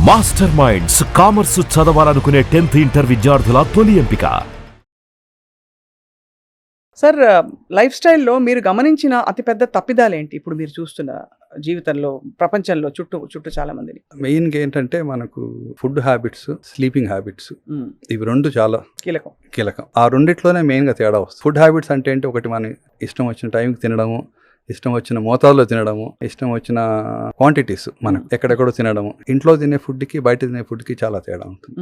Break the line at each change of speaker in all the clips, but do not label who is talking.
Master minds commerce చదవాలనుకునే 10th inter విద్యార్థుల తొలి ఎంపిక.
సార్, లైఫ్ స్టైల్లో మీరు గమనించిన అతిపెద్ద తప్పిదాలేంటి ఇప్పుడు మీరు చూస్తున్న జీవితంలో, ప్రపంచంలో చుట్టూ చాలా మందిని?
మెయిన్గా ఏంటంటే మనకు ఫుడ్ హ్యాబిట్స్, స్లీపింగ్ హ్యాబిట్స్, ఇవి రెండు చాలా కీలకం. ఆ రెండిట్లోనే మెయిన్గా తేడా వస్తుంది. ఫుడ్ హ్యాబిట్స్ అంటే ఏంటి, ఒకటి మన ఇష్టం వచ్చిన టైంకి తినడము, ఇష్టం వచ్చిన మోతాదులో తినడము, ఇష్టం వచ్చిన క్వాంటిటీస్ మనం ఎక్కడెక్కడో తినడము. ఇంట్లో తినే ఫుడ్కి బయట తినే ఫుడ్కి చాలా తేడా ఉంటుంది.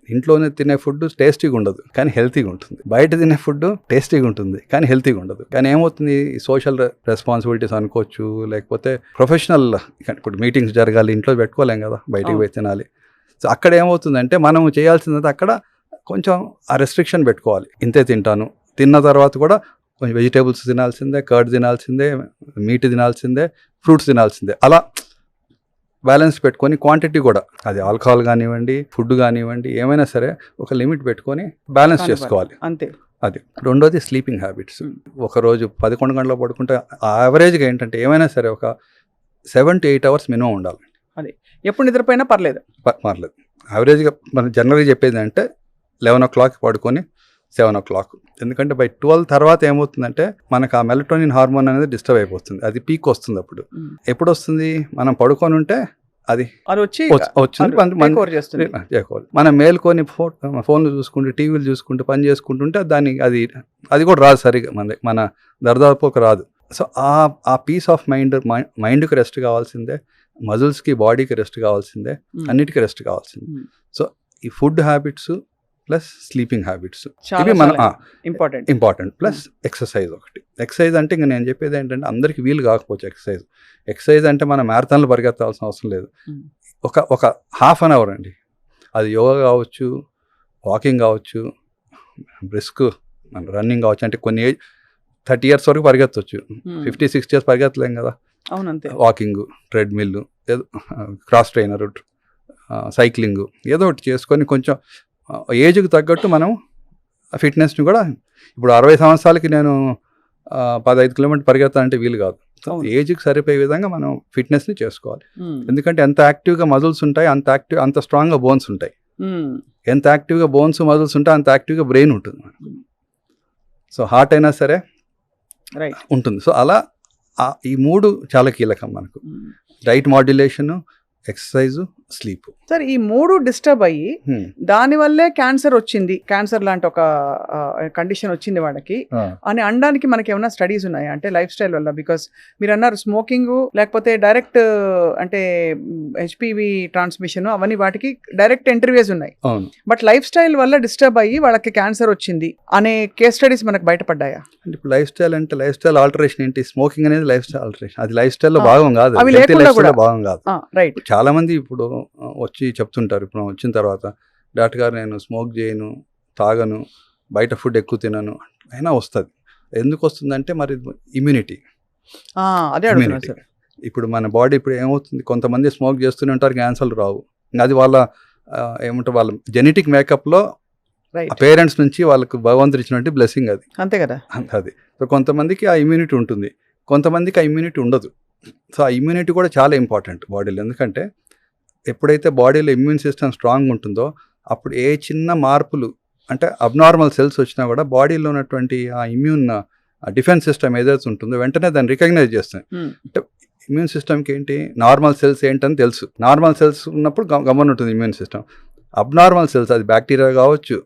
ఇంట్లోనే తినే ఫుడ్ టేస్టీగా ఉండదు కానీ హెల్తీగా ఉంటుంది. బయట తినే ఫుడ్ టేస్టీగా ఉంటుంది కానీ హెల్తీగా ఉండదు. కానీ ఏమవుతుంది, సోషల్ రెస్పాన్సిబిలిటీస్ అనుకోవచ్చు, లేకపోతే ప్రొఫెషనల్, ఇప్పుడు మీటింగ్స్ జరగాలి, ఇంట్లో పెట్టుకోలేం కదా, బయటికి పోయి తినాలి. సో అక్కడ ఏమవుతుందంటే మనం చేయాల్సింది అక్కడ కొంచెం ఆ రెస్ట్రిక్షన్ పెట్టుకోవాలి. ఇంతే తింటాను, తిన్న తర్వాత కూడా కొంచెం వెజిటేబుల్స్ తినాల్సిందే, కర్డ్ తినాల్సిందే, మీట్ తినాల్సిందే, ఫ్రూట్స్ తినాల్సిందే. అలా బ్యాలెన్స్ పెట్టుకొని క్వాంటిటీ కూడా, అది ఆల్కహాల్ కానివ్వండి, ఫుడ్ కానివ్వండి, ఏమైనా సరే ఒక లిమిట్ పెట్టుకొని బ్యాలెన్స్ చేసుకోవాలి.
అంతే.
అది రెండోది స్లీపింగ్ హ్యాబిట్స్. ఒకరోజు 11 గంటలు పడుకుంటే యావరేజ్గా ఏంటంటే ఏమైనా సరే ఒక 7 to 8 hours మినిమం ఉండాలి.
అది ఎప్పుడు నిద్రపోయినా పర్లేదు.
యావరేజ్గా మనం జనరల్గా చెప్పేది అంటే 11 o'clock పడుకొని 7 o'clock. ఎందుకంటే బై 12 తర్వాత ఏమవుతుందంటే మనకు ఆ మెలటోనిన్ హార్మోన్ అనేది డిస్టర్బ్ అయిపోతుంది. అది పీక్ వస్తుంది. అప్పుడు ఎప్పుడు వస్తుంది, మనం పడుకొని ఉంటే అది వచ్చింది. మనం మేల్కొని ఫోన్లు చూసుకుంటూ, టీవీలు చూసుకుంటూ, పని చేసుకుంటుంటే అది కూడా రాదు సరిగా, మన దర్దాపుకు రాదు. సో ఆ పీస్ ఆఫ్ మైండ్కి రెస్ట్ కావాల్సిందే, మజిల్స్కి, బాడీకి రెస్ట్ కావాల్సిందే, అన్నిటికీ రెస్ట్ కావాల్సిందే. సో ఈ food habits plus sleeping habits ఇవి మన ఇంపార్టెంట్. ప్లస్ ఎక్సర్సైజ్ ఒకటి. ఎక్సర్సైజ్ అంటే ఇంకా నేను చెప్పేది ఏంటంటే అందరికి వీలు కాకపోవచ్చు. ఎక్సర్సైజ్ అంటే మనం మ్యారథాన్లు పరిగెత్తాల్సిన అవసరం లేదు. ఒక హాఫ్ అన్ అవర్ అండి, అది యోగా కావచ్చు, వాకింగ్ కావచ్చు, బ్రిస్క్ రన్నింగ్ కావచ్చు. అంటే కొన్ని 30 years వరకు పరిగెత్తవచ్చు, 50-60 years పరిగెత్తలేం కదా.
అవునంతే.
వాకింగ్, ట్రెడ్మిల్, ఏదో క్రాస్ ట్రైనర్, సైక్లింగ్, ఏదో ఒకటి చేసుకొని కొంచెం ఏజ్కి తగ్గట్టు మనం ఫిట్నెస్ని కూడా, ఇప్పుడు 60 సంవత్సరాలకి నేను 15 kilometers పరిగెత్తాలంటే వీలు కాదు. ఏజ్కి సరిపోయే విధంగా మనం ఫిట్నెస్ని చేసుకోవాలి. ఎందుకంటే ఎంత యాక్టివ్గా మజిల్స్ ఉంటాయి అంత స్ట్రాంగ్గా బోన్స్ ఉంటాయి. ఎంత యాక్టివ్గా బోన్స్, మజిల్స్ ఉంటాయి అంత యాక్టివ్గా బ్రెయిన్ ఉంటుంది. సో హార్ట్ అయినా సరే ఉంటుంది. సో అలా ఈ 3 చాలా కీలకం మనకు. Diet modulation, exercise, sleep.
Sir, ఈ 3 డిస్టర్బ్ అయ్యి దానివల్లే క్యాన్సర్ వచ్చింది, క్యాన్సర్ లాంటి ఒక కండిషన్ వచ్చింది వాళ్ళకి అని అనడానికి మనకి ఏమైనా స్టడీస్ ఉన్నాయా? అంటే లైఫ్ స్టైల్ వల్ల, బికాస్ మీరు అన్నారు స్మోకింగ్, లేకపోతే డైరెక్ట్ అంటే హెచ్పివి ట్రాన్స్మిషన్, అవన్నీ వాటికి డైరెక్ట్ ఎంట్రీవేస్ ఉన్నాయి. బట్ లైఫ్ స్టైల్ వల్ల డిస్టర్బ్ అయ్యి వాళ్ళకి క్యాన్సర్ వచ్చింది అనే కేస్ స్టడీస్ మనకు బయటపడ్డాయా?
అంటే ఇప్పుడు లైఫ్ స్టైల్ అంటే లైఫ్ స్టైల్ ఆల్టరేషన్ ఏంటి? స్మోకింగ్ అనేది లైఫ్ స్టైల్ ఆల్టరేషన్, అది లైఫ్ స్టైల్లో భాగం కాదు, భాగం కాదు.
రైట్.
చాలా మంది ఇప్పుడు వచ్చి చెప్తుంటారు, ఇప్పుడు వచ్చిన తర్వాత, డాక్టర్ గారు నేను స్మోక్ చేయను, తాగను, బయట ఫుడ్ ఎక్కువ తినను అయినా వస్తుంది. ఎందుకు వస్తుందంటే మరి ఇమ్యూనిటీ. ఇప్పుడు మన బాడీ ఇప్పుడు ఏమవుతుంది, కొంతమంది స్మోక్ చేస్తూనే ఉంటారు, క్యాన్సర్లు రావు. అది వాళ్ళ ఏమంటారు, వాళ్ళ జెనెటిక్ మేకప్లో పేరెంట్స్ నుంచి వాళ్ళకు భగవంతుడు ఇచ్చినట్టు బ్లెస్సింగ్ అది.
అంతే కదా.
అది. సో కొంతమందికి ఆ ఇమ్యూనిటీ ఉంటుంది, కొంతమందికి ఆ ఇమ్యూనిటీ ఉండదు. సో ఆ ఇమ్యూనిటీ కూడా చాలా ఇంపార్టెంట్ బాడీలో. ఎందుకంటే ఎప్పుడైతే బాడీలో ఇమ్యూన్ సిస్టమ్ స్ట్రాంగ్ ఉంటుందో అప్పుడు ఏ చిన్న మార్పులు, అంటే అబ్నార్మల్ సెల్స్ వచ్చినా కూడా బాడీలో ఉన్నటువంటి ఆ ఇమ్యూన్ డిఫెన్స్ సిస్టమ్ ఏదైతే ఉంటుందో వెంటనే దాన్ని రికగ్నైజ్ చేస్తాయి. అంటే ఇమ్యూన్ సిస్టమ్కి ఏంటి, నార్మల్ సెల్స్ ఏంటని తెలుసు. నార్మల్ సెల్స్ ఉన్నప్పుడు గమనం ఉంటుంది ఇమ్యూన్ సిస్టమ్. అబ్నార్మల్ సెల్స్, అది బ్యాక్టీరియా కావచ్చు,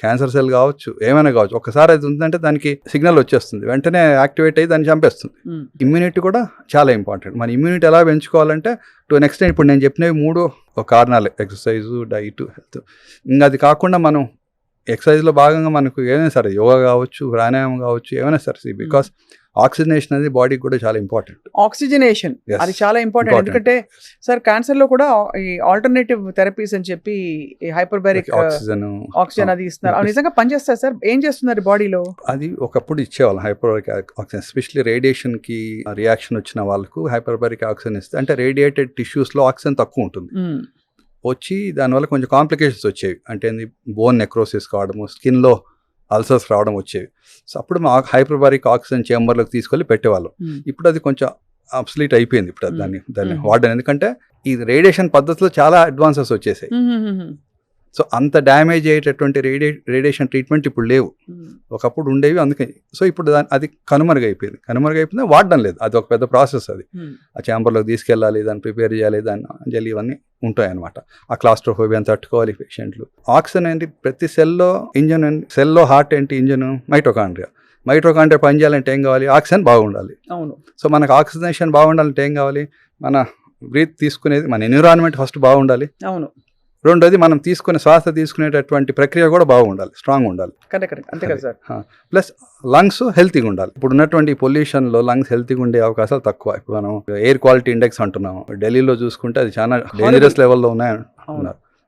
క్యాన్సర్ సెల్ కావచ్చు, ఏమైనా కావచ్చు, ఒకసారి అది ఉందంటే దానికి సిగ్నల్ వచ్చేస్తుంది, వెంటనే యాక్టివేట్ అయ్యి దాన్ని చంపేస్తుంది. ఇమ్యూనిటీ కూడా చాలా ఇంపార్టెంట్. మన ఇమ్యూనిటీ ఎలా పెంచుకోవాలంటే టు నెక్స్ట్ టైం ఇప్పుడు నేను చెప్పినవి 3 కారణాలు: ఎక్సర్సైజు, డైట్, హెల్త్. ఇంకా అది కాకుండా మనం ఎక్సర్సైజ్లో భాగంగా మనకు ఏమైనా సరే యోగా కావచ్చు, ప్రాణాయామం కావచ్చు, ఏమైనా సరే, బికాస్ ఆక్సిజనేషన్ అనేది బాడీకి కూడా చాలా ఇంపార్టెంట్.
ఆక్సిజనేషన్ అది చాలా ఇంపార్టెంట్. ఎందుకంటే సార్, క్యాన్సర్ లో కూడా ఈ ఆల్టర్నేటివ్ థెరపీస్ అని చెప్పి హైపర్బారిక్ ఆక్సిజన్ అది ఇస్తున్నారు. నిజంగా పనిచేస్తారు సార్? ఏం చేస్తున్నారు బాడీలో?
అది ఒకప్పుడు ఇచ్చేవాళ్ళం హైపర్బారిక్ ఆక్సిజన్, ఎస్పెషల్లీ రేడియేషన్ కి రియాక్షన్ వచ్చిన వాళ్ళకు హైపర్బారిక్ ఆక్సిజన్ ఇస్తే, అంటే రేడియేటెడ్ టిష్యూస్ లో ఆక్సిజన్ తక్కువ ఉంటుంది, వచ్చి దానివల్ల కొంచెం కాంప్లికేషన్స్ వచ్చేవి. అంటే బోన్ నెక్రోసిస్ కావడము, స్కిన్లో అల్సర్స్ రావడం వచ్చేవి. సో అప్పుడు మా హైపర్బారిక్ ఆక్సిజన్ చేంబర్లోకి తీసుకెళ్ళి పెట్టేవాళ్ళం. ఇప్పుడు అది కొంచెం అబ్సలీట్ అయిపోయింది. ఇప్పుడు దాన్ని వాడడం, ఎందుకంటే ఈ రేడియేషన్ పద్ధతిలో చాలా అడ్వాన్సెస్ వచ్చేసాయి. సో అంత డ్యామేజ్ అయ్యేటటువంటి రేడియేషన్ ట్రీట్మెంట్ ఇప్పుడు లేవు, ఒకప్పుడు ఉండేవి. అందుకని సో ఇప్పుడు అది కనుమరుగైపోయింది, వాడడం లేదు. అది ఒక పెద్ద ప్రాసెస్. అది ఆ ఛాంబర్లోకి తీసుకెళ్ళాలి, దాన్ని ప్రిపేర్ చేయాలి, దాన్ని అంజలి ఇవన్నీ ఉంటాయి అనమాట. ఆ క్లాస్ట్రోఫోబియాని తట్టుకోవాలి పేషెంట్లు. ఆక్సిజన్ ఏంటి, ప్రతి సెల్లో ఇంజన్, సెల్లో హార్ట్ ఏంటి, ఇంజన్ మైటోకాండ్రియా పని చేయాలంటే ఏం కావాలి, ఆక్సిజన్ బాగుండాలి.
అవును.
సో మనకు ఆక్సిజనేషన్ బాగుండాలంటే ఏం కావాలి, మన బ్రీత్ తీసుకునేది, మన ఎన్విరాన్మెంట్ ఫస్ట్ బాగుండాలి.
అవును.
రెండోది మనం శ్వాస తీసుకునేటటువంటి ప్రక్రియ కూడా బాగుండాలి, స్ట్రాంగ్ ఉండాలి.
కరెక్ట్, అంతే కదా సార్.
ప్లస్ లంగ్స్ హెల్తీగా ఉండాలి. ఇప్పుడు ఉన్నటువంటి పొల్యూషన్లో లంగ్స్ హెల్తీగా ఉండే అవకాశాలు తక్కువ. ఇప్పుడు మనం ఎయిర్ క్వాలిటీ ఇండెక్స్ అంటున్నాము, ఢిల్లీలో చూసుకుంటే అది చాలా డేంజరస్ లెవెల్లో ఉన్నారు.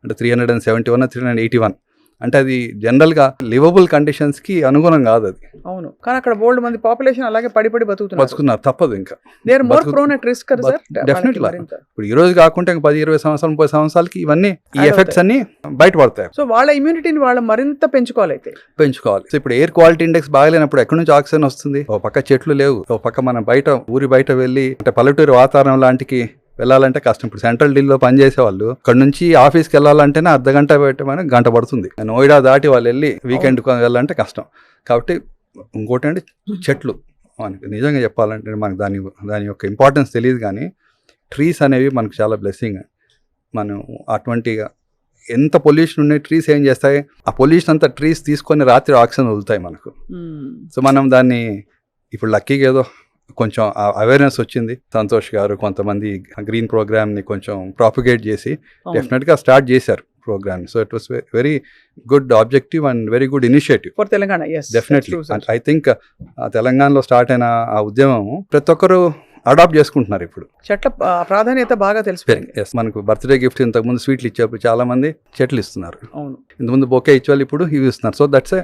అంటే 371, 381. అంటే అది జనరల్గా లివబుల్ కండిషన్స్కి అనుగుణం కాదు అది.
అవును, కానీ అక్కడ బోల్డ్ మంది పాపులేషన్ అలాగే పడి బతుకుతున్నారు.
తప్పదు. ఇంకా
they are more prone at risk కదా సార్.
డెఫినెట్లీ. ఇప్పుడు ఈ రోజు కాకుంటే 10-20 సంవత్సరాలు 30 సంవత్సరాలకి ఇవన్నీ ఈ ఎఫెక్ట్స్ అన్ని బయటపడతాయి.
సో వాళ్ళ ఇమ్యూనిటీని వాళ్ళు మరింత పెంచుకోవాలి.
సో ఇప్పుడు ఎయిర్ క్వాలిటీ ఇండెక్స్ బాగలేనప్పుడు ఎక్కడి నుంచి ఆక్సిజన్ వస్తుంది? ఒక పక్క చెట్లు లేవు, ఒక పక్క మనం ఊరి బయట వెళ్ళి అంటే పల్లెటూరు వాతావరణం లాంటికి వెళ్ళాలంటే కష్టం. ఇప్పుడు సెంట్రల్ ఢిల్లీలో పనిచేసే వాళ్ళు ఇక్కడ నుంచి ఆఫీస్కి వెళ్ళాలంటేనే అర్ధగంట పెట్టమని గంట పడుతుంది. నోయిడా దాటి వాళ్ళు వెళ్ళి వీకెండ్ వెళ్ళాలంటే కష్టం. కాబట్టి ఇంకోటి అంటే చెట్లు, మనకి నిజంగా చెప్పాలంటే మనకు దాని యొక్క ఇంపార్టెన్స్ తెలియదు, కానీ ట్రీస్ అనేవి మనకు చాలా బ్లెస్సింగ్. మనం అటువంటి ఎంత పొల్యూషన్ ఉన్నాయి, ట్రీస్ ఏం చేస్తాయి, ఆ పొల్యూషన్ అంతా ట్రీస్ తీసుకొని రాత్రి ఆక్సిజన్ వదులుతాయి మనకు. సో మనం దాన్ని ఇప్పుడు లక్కీగా ఏదో కొంచెం అవేర్నెస్ వచ్చింది. సంతోష్ గారు కొంతమంది గ్రీన్ ప్రోగ్రామ్ని కొంచెం ప్రాపగేట్ చేసి డెఫినెట్గా స్టార్ట్ చేశారు program. So it was very good objective and very good initiative
for Telangana.
Definitely. I think తెలంగాణలో స్టార్ట్ అయిన ఆ ఉద్యమం ప్రతి ఒక్కరు అడాప్ట్ చేసుకుంటున్నారు. ఇప్పుడు చెట్ల
ప్రాధాన్యత బాగా తెలిసిపోయింది.
మనకు బర్త్డే గిఫ్ట్ ఇంతకుముందు స్వీట్లు ఇచ్చేప్పుడు చాలా మంది చెట్లు ఇస్తున్నారు. ఇంతకుముందు బొకే ఇచ్చేవాళ్ళు ఇప్పుడు ఇవి ఇస్తున్నారు. సో దట్స్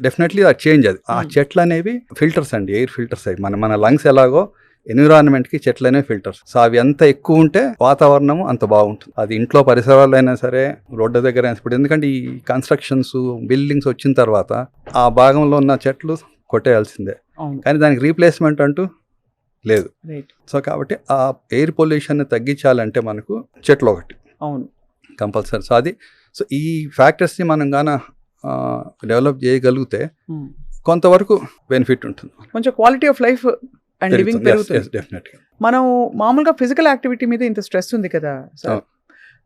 డెఫినెట్లీ ఆ చేంజ్. అది ఆ చెట్లు అనేవి ఫిల్టర్స్ అండి, ఎయిర్ ఫిల్టర్స్. అవి మన లంగ్స్ ఎలాగో ఎన్విరాన్మెంట్కి చెట్లు అనేవి ఫిల్టర్స్. సో అవి ఎంత ఎక్కువ ఉంటే వాతావరణం అంత బాగుంటుంది. అది ఇంట్లో పరిసరాలు అయినా సరే, రోడ్డు దగ్గర అయినా. ఇప్పుడు ఎందుకంటే ఈ కన్స్ట్రక్షన్స్, బిల్డింగ్స్ వచ్చిన తర్వాత ఆ భాగంలో ఉన్న చెట్లు కొట్టేయాల్సిందే, కానీ దానికి రీప్లేస్మెంట్ అంటూ లేదు. సో కాబట్టి ఆ ఎయిర్ పొల్యూషన్ తగ్గించాలంటే మనకు చెట్లు ఒకటి కంపల్సరీ. సో అది ఈ ఫ్యాక్టర్స్ని మనం గాన డెవలప్ చేయగలిగితే కొంతవరకు బెనిఫిట్ ఉంటుంది, కొంచెం
quality of life and living పెరుగుతుంది. మనం మామూలుగా ఫిజికల్ యాక్టివిటీ మీద ఇంత స్ట్రెస్ ఉంది కదా సార్.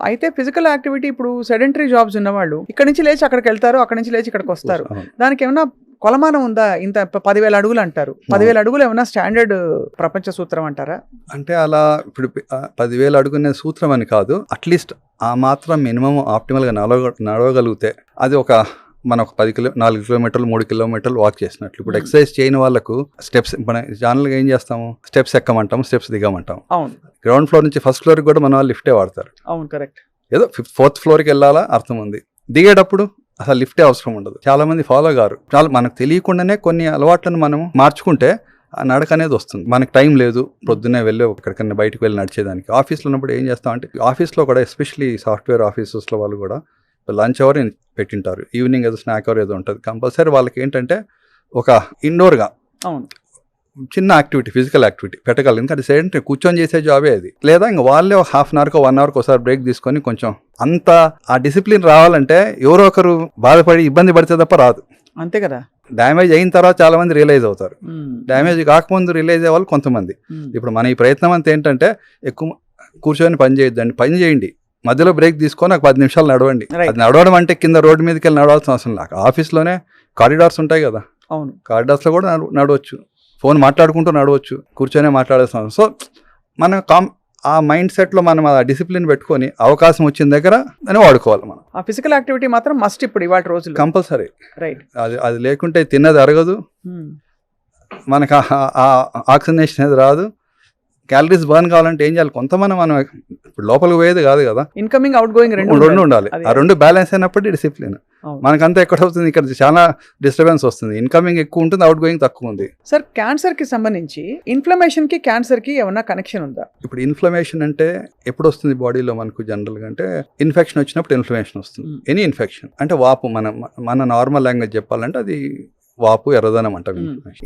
అయితే ఫిజికల్ యాక్టివిటీ ఇప్పుడు సెడెంటరీ జాబ్స్ ఉన్నవాళ్ళు ఇక్కడ నుంచి లేచి అక్కడికి వెళ్తారు, అక్కడ నుంచి లేచి ఇక్కడికి వస్తారు. దానికి ఏమన్నా కొలమానం ఉందా? ఇంత 10,000 అడుగులు అంటారు. 10,000 అడుగులు ఏమన్నా స్టాండర్డ్ ప్రపంచ సూత్రం అంటారా?
అంటే అలా ఇప్పుడు 10,000 అడుగునే సూత్రం అని కాదు, అట్లీస్ట్ ఆ మాత్రం మినిమం ఆప్టిమల్గా నడవగలిగితే అది మనం 4 కిలోమీటర్లు 3 కిలోమీటర్లు వాక్ చేసినట్లు. ఇప్పుడు ఎక్సర్సైజ్ చేయని వాళ్ళకు స్టెప్స్, మన జనరల్గా ఏం చేస్తాము, స్టెప్స్ ఎక్కమంటాము, స్టెప్స్ దిగమంటాము. గ్రౌండ్ ఫ్లోర్ నుంచి ఫస్ట్ ఫ్లోర్కి కూడా మన వాళ్ళు లిఫ్టే వాడతారు.
కరెక్ట్.
ఏదో 4th ఫ్లోర్కి వెళ్ళాలా అర్థం ఉంది, దిగేటప్పుడు అసలు లిఫ్టే అవసరం ఉండదు. చాలా మంది ఫాలో గారు. మనకు తెలియకుండానే కొన్ని అలవాట్లను మనం మార్చుకుంటే ఆ నడక అనేది వస్తుంది. మనకు టైం లేదు పొద్దున్నే వెళ్ళి ఎక్కడికన్నా బయటకు వెళ్ళి నడిచేదానికి. ఆఫీస్లో ఉన్నప్పుడు ఏం చేస్తామంటే, ఆఫీస్లో కూడా ఎస్పెషలీ సాఫ్ట్వేర్ ఆఫీసెస్లో వాళ్ళు కూడా లంచ్ అవర్ పెట్టింటారు, ఈవినింగ్ ఏదో స్నాక్ అవర్ ఏదో ఉంటుంది. కంపల్సరీ వాళ్ళకి ఏంటంటే ఒక ఇండోర్గా చిన్న యాక్టివిటీ, ఫిజికల్ యాక్టివిటీ పెట్టగలరు. ఎందుకంటే సెడెంటరీ కూర్చొని చేసే జాబే అది. లేదా ఇంకా వాళ్ళే 1/2 అవర్కో 1 అవర్కి ఒకసారి బ్రేక్ తీసుకొని కొంచెం అంత ఆ డిసిప్లిన్ రావాలంటే ఎవరో ఒకరు బాధపడి ఇబ్బంది పడితే తప్ప రాదు.
అంతే కదా.
డ్యామేజ్ అయిన తర్వాత చాలా మంది రియలైజ్ అవుతారు, డ్యామేజ్ కాకముందు రియలైజ్ అయ్యే వాళ్ళు కొంతమంది. ఇప్పుడు మన ఈ ప్రయత్నం అంతా ఏంటంటే, ఎక్కువ కూర్చొని పని చేయొద్దండి, పని చేయండి, మధ్యలో బ్రేక్ తీసుకొని ఒక 10 నిమిషాలు నడవండి. అది నడవడం అంటే కింద రోడ్డు మీదకి వెళ్ళి నడవాల్సిన అవసరం లేదు. ఆఫీస్లోనే కారిడార్స్ ఉంటాయి కదా, కారిడార్స్లో కూడా నడవచ్చు, ఫోన్ మాట్లాడుకుంటూ నడవచ్చు, కూర్చొనే మాట్లాడాల్సిన అవసరం. సో మనం ఆ మైండ్ సెట్లో మనం ఆ డిసిప్లిన్ పెట్టుకొని అవకాశం వచ్చిన దగ్గర అని వాడుకోవాలి. మనం
ఆ ఫిజికల్ యాక్టివిటీ మాత్రం మస్ట్ ఇప్పుడు ఇవాళ రోజులు కంపల్సరీ.
రైట్. అది లేకుంటే తిన్నది అరగదు, మనకు ఆ ఆక్సిజనేషన్ అనేది రాదు. క్యాలరీస్ బర్న్ కావాలంటే ఏం చేయాలి? కొంతమంది మనం ఇప్పుడు లోపలికి పోయేది కాదు కదా,
ఇన్కమింగ్ అవుట్ గోయింగ్
రెండు ఉండాలి. ఆ రెండు బ్యాలెన్స్ అయినప్పుడు డిసిప్లిన్. మనకంతా ఎక్కడ అవుతుంది, ఇక్కడ చాలా డిస్టర్బెన్స్ వస్తుంది. ఇన్కమింగ్ ఎక్కువ ఉంటుంది, అవుట్ గోయింగ్ తక్కువ ఉంది.
సార్, క్యాన్సర్ కి సంబంధించి ఇన్ఫ్లమేషన్ కి క్యాన్సర్ కి ఏమన్నా కనెక్షన్ ఉందా?
ఇప్పుడు ఇన్ఫ్లమేషన్ అంటే ఎప్పుడు వస్తుంది బాడీలో మనకు? జనరల్ గా అంటే ఇన్ఫెక్షన్ వచ్చినప్పుడు ఇన్ఫ్లమేషన్ వస్తుంది. ఎనీ ఇన్ఫెక్షన్ అంటే వాపు. మన నార్మల్ లాంగ్వేజ్ చెప్పాలంటే అది వాపు ఎర్రదనం అంటాం.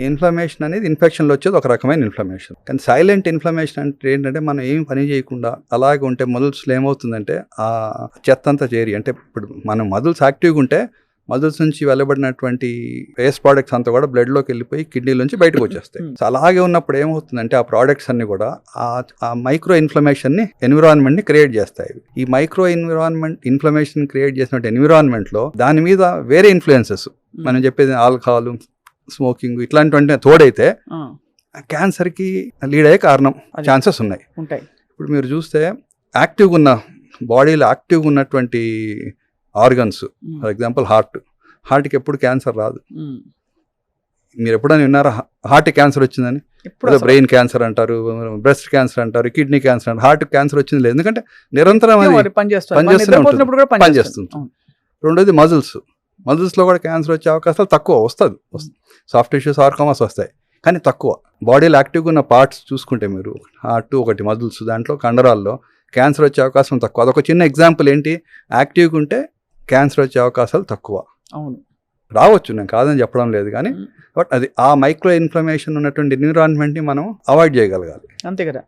ఇన్ఫ్లమేషన్ అనేది ఇన్ఫెక్షన్లో వచ్చేది ఒక రకమైన ఇన్ఫ్లమేషన్. కానీ సైలెంట్ ఇన్ఫ్లమేషన్ అంటే ఏంటంటే మనం ఏం పని చేయకుండా అలాగే ఉంటే మజిల్స్లో ఏమవుతుందంటే ఆ చెత్త అంతా చేరి, అంటే ఇప్పుడు మనం మజిల్స్ యాక్టివ్గా ఉంటే మజిల్స్ నుంచి వెళ్ళబడినటువంటి వేస్ట్ ప్రోడక్ట్స్ అంతా కూడా బ్లడ్లోకి వెళ్ళిపోయి కిడ్నీలోంచి బయటకు వచ్చేస్తాయి. సో అలాగే ఉన్నప్పుడు ఏమవుతుందంటే ఆ ప్రోడక్ట్స్ అన్ని కూడా ఆ మైక్రో ఇన్ఫ్లమేషన్ని ఎన్విరాన్మెంట్ని క్రియేట్ చేస్తాయి. ఈ మైక్రో ఇన్ఫ్లమేషన్ క్రియేట్ చేసినట్టు ఎన్విరాన్మెంట్లో దాని మీద వేరే ఇన్ఫ్లుయెన్సెస్, మనం చెప్పేది ఆల్కహాల్, స్మోకింగ్ ఇట్లాంటివంటే తోడైతే క్యాన్సర్కి లీడ్ అయ్యే కారణం ఛాన్సెస్ ఉన్నాయి. ఇప్పుడు మీరు చూస్తే యాక్టివ్గా ఉన్న బాడీలో యాక్టివ్గా ఉన్నటువంటి ఆర్గన్స్, ఫర్ ఎగ్జాంపుల్ హార్ట్కి ఎప్పుడు క్యాన్సర్ రాదు. మీరు ఎప్పుడైనా విన్నారా హార్ట్ క్యాన్సర్ వచ్చిందని? బ్రెయిన్ క్యాన్సర్ అంటారు, బ్రెస్ట్ క్యాన్సర్ అంటారు, కిడ్నీ క్యాన్సర్ అంటారు. హార్ట్ క్యాన్సర్ వచ్చింది లేదు, ఎందుకంటే నిరంతరం అది పనిచేస్తుంది. రెండోది మజిల్స్లో కూడా క్యాన్సర్ వచ్చే అవకాశాలు తక్కువ, వస్తుంది. సాఫ్ట్ టిష్యూ సార్కోమాస్ వస్తాయి కానీ తక్కువ. బాడీలో యాక్టివ్గా ఉన్న పార్ట్స్ చూసుకుంటే మీరు హార్ట్, ఒకటి మజిల్స్, దాంట్లో కండరాల్లో క్యాన్సర్ వచ్చే అవకాశం తక్కువ. అదొక చిన్న ఎగ్జాంపుల్. ఏంటి, యాక్టివ్గా ఉంటే క్యాన్సర్ వచ్చే అవకాశాలు తక్కువ.
అవును,
రావచ్చు, నేను కాదని చెప్పడం లేదు, కానీ బట్ అది ఆ మైక్రో ఇన్ఫ్లమేషన్ ఉన్నటువంటి ఎన్విరాన్మెంట్ని మనం అవాయిడ్ చేయగలగాలి.
అంతే కదా.